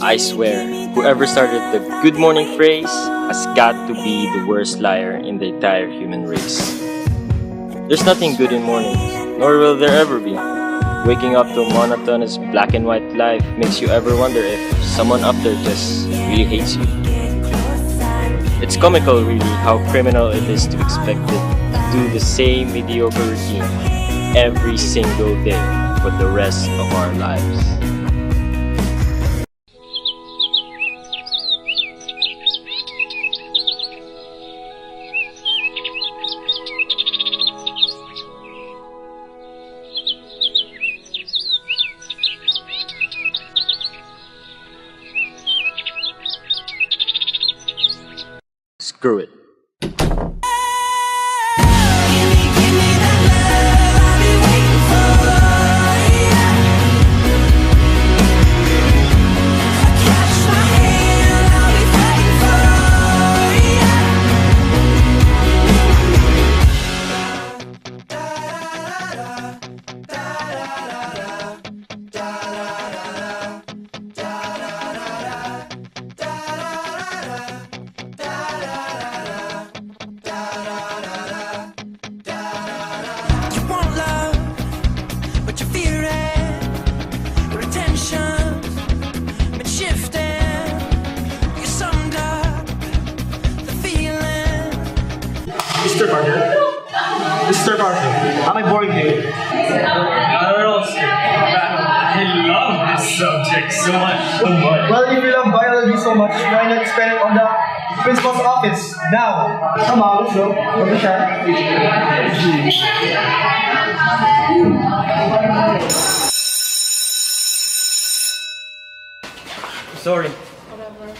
I swear, whoever started the good morning phrase has got to be the worst liar in the entire human race. There's nothing good in mornings, nor will there ever be. Waking up to a monotonous black and white life makes you ever wonder if someone up there just really hates you. It's comical, really, how criminal it is to expect it to do the same mediocre routine every single day for the rest of our lives. Screw it. Mr. Parker? Mr. Parker, am I boring you? Not at all, sir. I love this subject so much. Well, if you love biology so much, why not spend it on the principal's office now? Come on, let's go. Okay, Sorry. Whatever.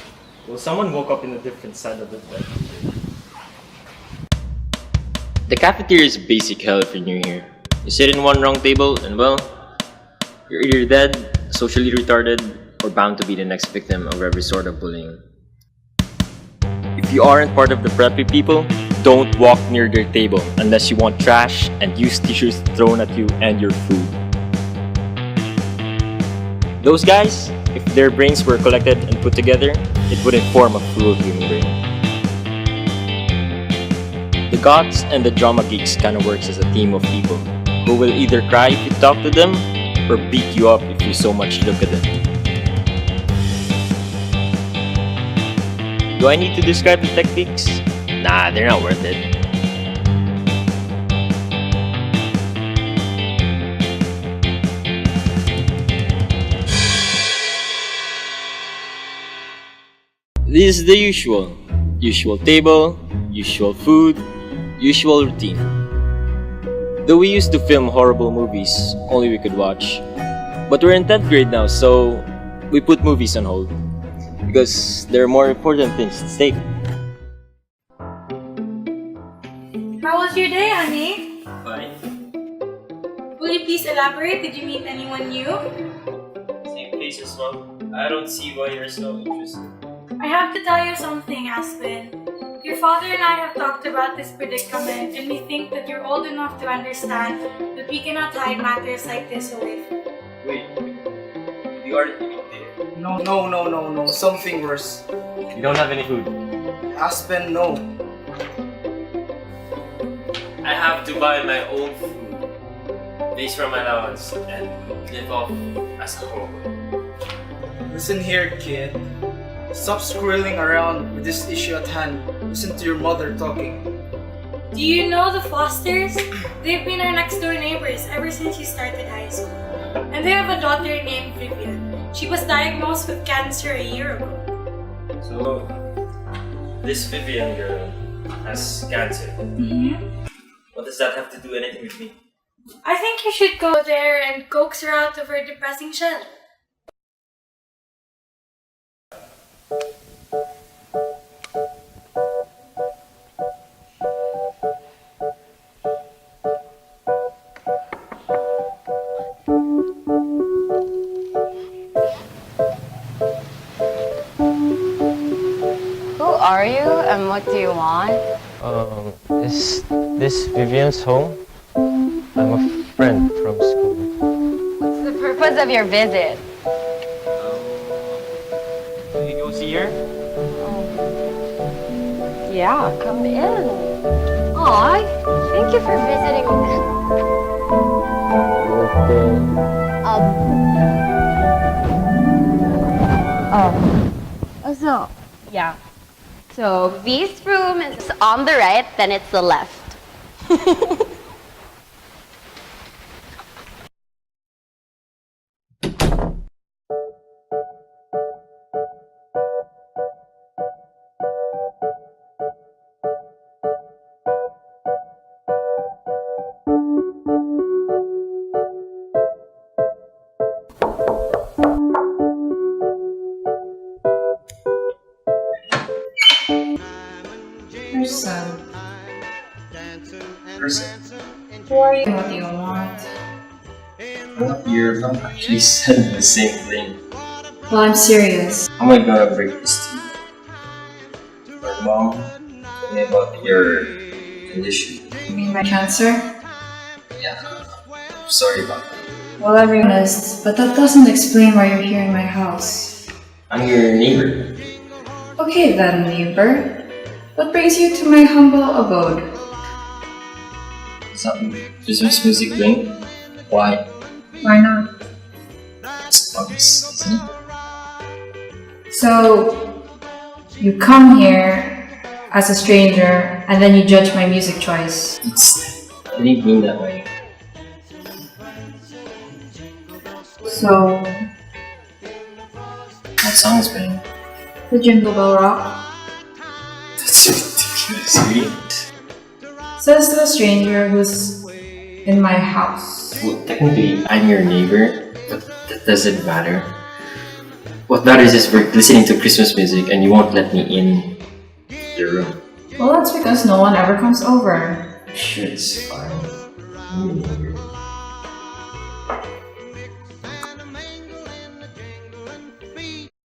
Well, someone woke up in a different side of the bed. The cafeteria is basic hell if you're new here. You sit in one wrong table and well, you're either dead, socially retarded, or bound to be the next victim of every sort of bullying. If you aren't part of the preppy people, don't walk near their table unless you want trash and used tissues thrown at you and your food. Those guys, if their brains were collected and put together, it wouldn't form a full human brain. The goths and the drama geeks kinda works as a team of people who will either cry if you talk to them or beat you up if you so much look at them. Do I need to describe the techniques? Nah, they're not worth it. This is the usual. Usual table, usual food, usual routine. Though we used to film horrible movies, only we could watch. But we're in 10th grade now, so we put movies on hold. Because there are more important things at stake. How was your day, honey? Fine. Will you please elaborate? Did you meet anyone new? Same place as well. I don't see why you're so interested. I have to tell you something, Aspen. Your father and I have talked about this predicament, and we think that you're old enough to understand that we cannot hide matters like this away from you. Wait, you aren't eating there. No. Something worse. You don't have any food. Aspen, no. I have to buy my own food, based from my allowance, and live off as a hobo. Listen here, kid. Stop squirreling around with this issue at hand. Listen to your mother talking. Do you know the Fosters? They've been our next door neighbors ever since you started high school. And they have a daughter named Vivian. She was diagnosed with cancer a year ago. So, this Vivian girl has cancer. Mm-hmm. What does that have to do anything with me? I think you should go there and coax her out of her depressing shell. Who are you and what do you want? Is this Vivian's home? I'm a friend from school. What's the purpose of your visit? here? Yeah, come in. Aw, thank you for visiting me. So, yeah. So, this room is on the right, then it's the left. Person. Who are you? What do you want? Your mom actually said the same thing. Well, I'm serious. How am I gonna break this to you? My mom told me about your condition. You mean my cancer? Yeah, I'm sorry about that. Well, I'm honest, but that doesn't explain why you're here in my house. I'm your neighbor. Okay then, neighbor. What brings you to my humble abode? Some Christmas music playing? Why? Why not? It's August, isn't it? So, you come here as a stranger and then you judge my music choice. I didn't mean that way. So, What song is playing? the Jingle Bell Rock That's ridiculous, really. says the stranger who's in my house. Well, technically, I'm your neighbor, but that doesn't matter. What matters is we're listening to Christmas music and you won't let me in your room. Well, that's because no one ever comes over. Sure, it's fine. I'm your neighbor.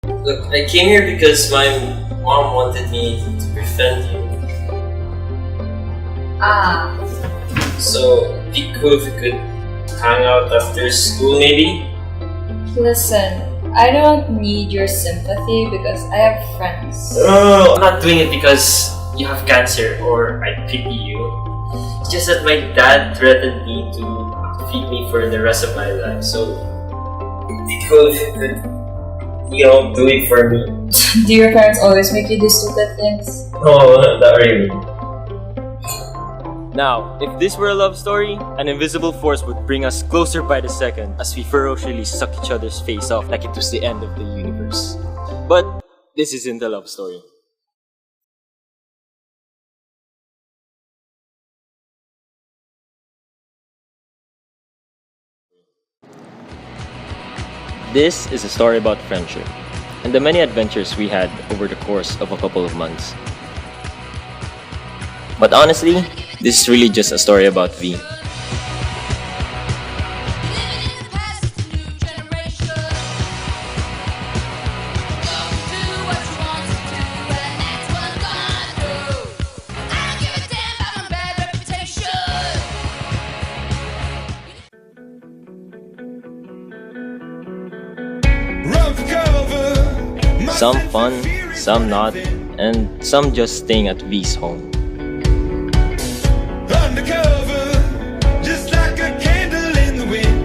Look, I came here because my mom wanted me to befriend you. Ah, So, it'd be cool if we could hang out after school, maybe? Listen, I don't need your sympathy because I have friends. No, I'm not doing it because you have cancer or I pity you. It's just that my dad threatened me to feed me for the rest of my life. So, it'd be cool if you could, do it for me. Do your parents always make you do stupid things? No, not really. Now, if this were a love story, an invisible force would bring us closer by the second as we ferociously suck each other's face off like it was the end of the universe. But this isn't a love story. This is a story about friendship and the many adventures we had over the course of a couple of months. But honestly, this is really just a story about V. Some fun, some not, and some just staying at V's home. Undercover, just like a candle in the wind.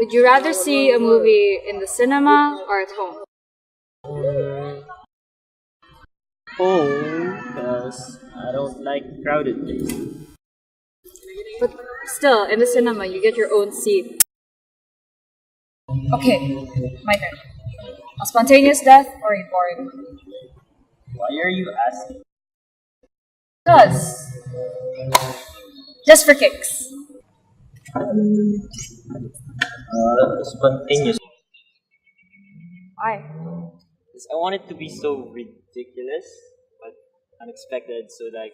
Would you rather see a movie in the cinema or at home? Oh, because I don't like crowded places. But still, in the cinema, you get your own seat. Okay, my turn. A spontaneous death or a boring movie? Why are you asking? Because. Just for kicks. Spontaneous. Why? Because I want it to be so ridiculous, but unexpected, so like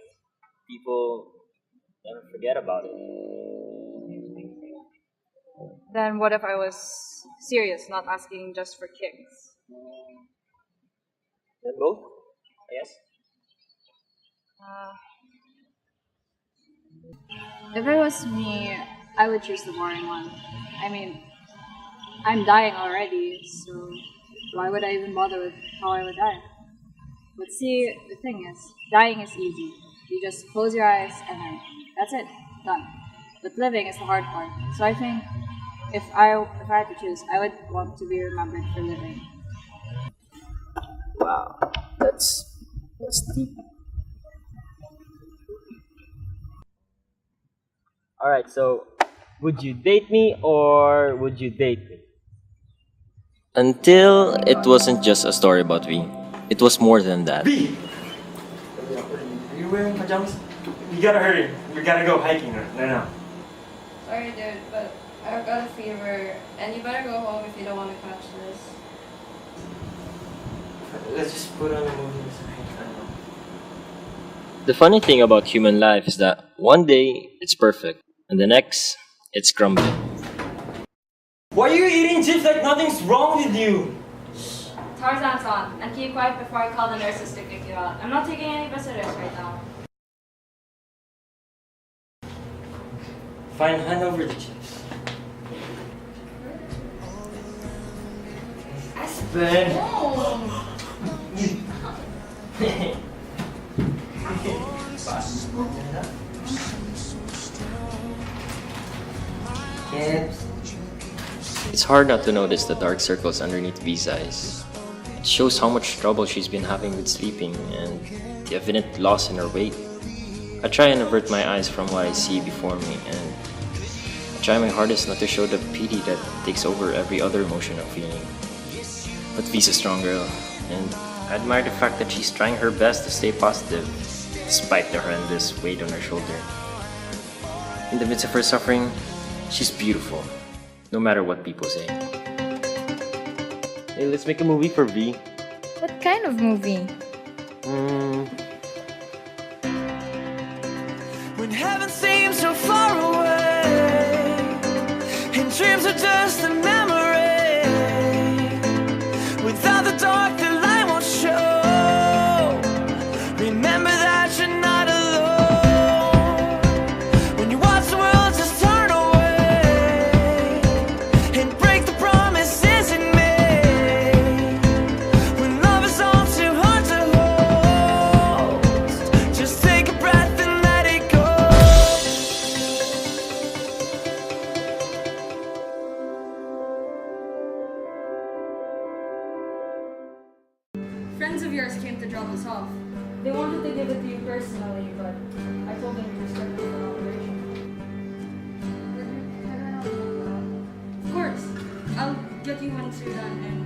people never forget about it. Then what if I was serious, not asking just for kicks? Then both, I guess. If it was me, I would choose the boring one. I mean, I'm dying already, so why would I even bother with how I would die? But see, the thing is, dying is easy. You just close your eyes and then that's it, done. But living is the hard part. So I think if I had to choose, I would want to be remembered for living. Wow, that's deep. Alright, so would you date me or would you date me? Until it wasn't just a story about V. It was more than that. B! Are you wearing pajamas? You gotta hurry. We gotta go hiking right now. Sorry, dude, but I've got a fever, and you better go home if you don't want to catch this. Let's just put on a movie. The funny thing about human life is that one day it's perfect, and the next it's crumbling. Why are you eating chips like nothing's wrong with you? Tarzan's on, and keep quiet before I call the nurses to kick you out. I'm not taking any visitors right now. Fine, hand over the chips. Aspen! It's hard not to notice the dark circles underneath V's eyes. It shows how much trouble she's been having with sleeping and the evident loss in her weight. I try and avert my eyes from what I see before me, and I try my hardest not to show the pity that takes over every other emotion I'm feeling. But V's a strong girl, and I admire the fact that she's trying her best to stay positive, despite the horrendous weight on her shoulder. In the midst of her suffering, she's beautiful, no matter what people say. Hey, let's make a movie for V. What kind of movie? When heaven seems so far away, and dreams are just a memory. Without the dark, the light won't show. Remember that you're not alone. When you watch the world just turn away and break the promises it made. When love is all too hard to hold, just take a breath and let it go. Friends of yours came to drop us off. They wanted to give it to you personally, but I told them to respect the operation. Of course, I'll get you once you're done and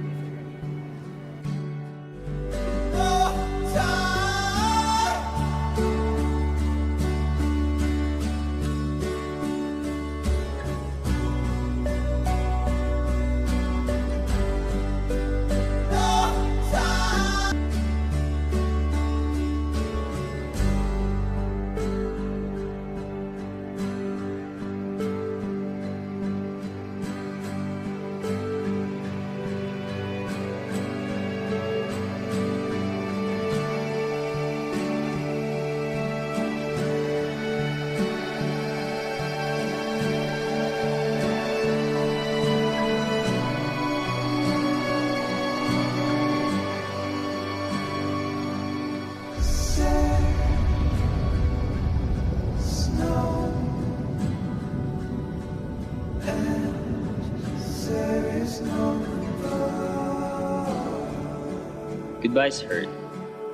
Goodbyes hurt,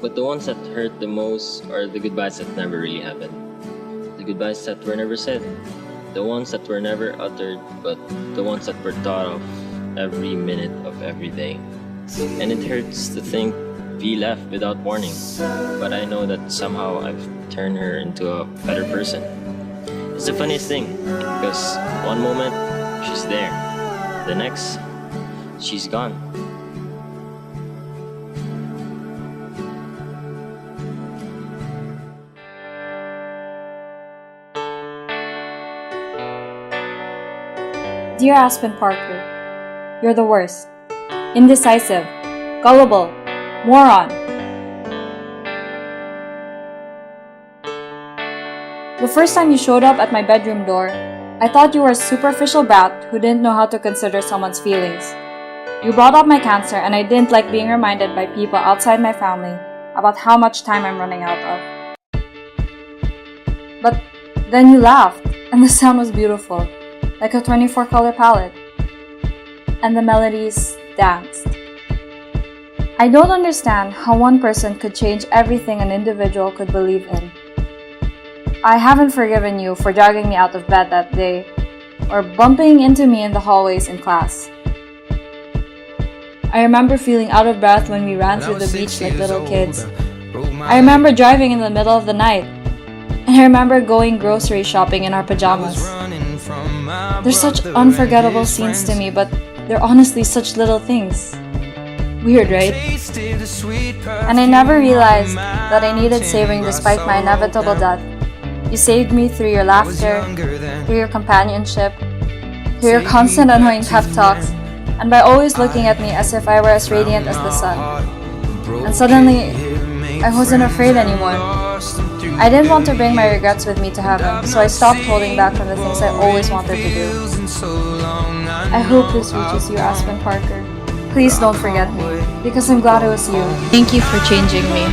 but the ones that hurt the most are the goodbyes that never really happened. The goodbyes that were never said. The ones that were never uttered, but the ones that were thought of every minute of every day. And it hurts to think V left without warning, but I know that somehow I've turned her into a better person. It's the funniest thing, because one moment, she's there. The next, she's gone. Dear Aspen Parker, you're the worst. Indecisive, gullible, moron. The first time you showed up at my bedroom door, I thought you were a superficial brat who didn't know how to consider someone's feelings. You brought up my cancer, and I didn't like being reminded by people outside my family about how much time I'm running out of. But then you laughed, and the sound was beautiful, like a 24-color palette. And the melodies danced. I don't understand how one person could change everything an individual could believe in. I haven't forgiven you for dragging me out of bed that day, or bumping into me in the hallways in class. I remember feeling out of breath when we ran through the beach like little kids. I remember driving in the middle of the night. And I remember going grocery shopping in our pajamas. They're such unforgettable scenes to me, but they're honestly such little things. Weird, right? And I never realized that I needed saving despite my inevitable death. You saved me through your laughter, through your companionship, through your constant annoying pep talks, and by always looking at me as if I were as radiant as the sun. And suddenly, I wasn't afraid anymore. I didn't want to bring my regrets with me to heaven, so I stopped holding back from the things I always wanted to do. I hope this reaches you, Aspen Parker. Please don't forget me, because I'm glad it was you. Thank you for changing me.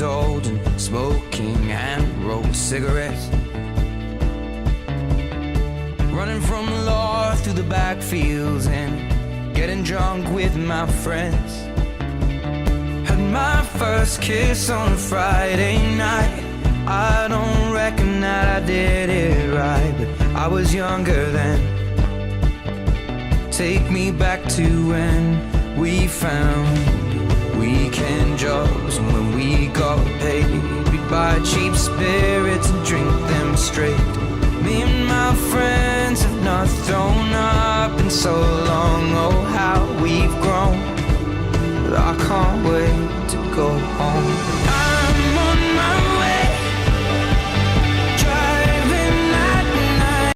Old and smoking hand-rolled cigarettes, running from the law through the backfields and getting drunk with my friends. Had my first kiss on a Friday night. I don't reckon that I did it right, but I was younger then. Take me back to when we found weekend jobs, and when we got paid, we'd buy cheap spirits and drink them straight. Me and my friends have not thrown up in so long. Oh, how we've grown, but I can't wait to go home.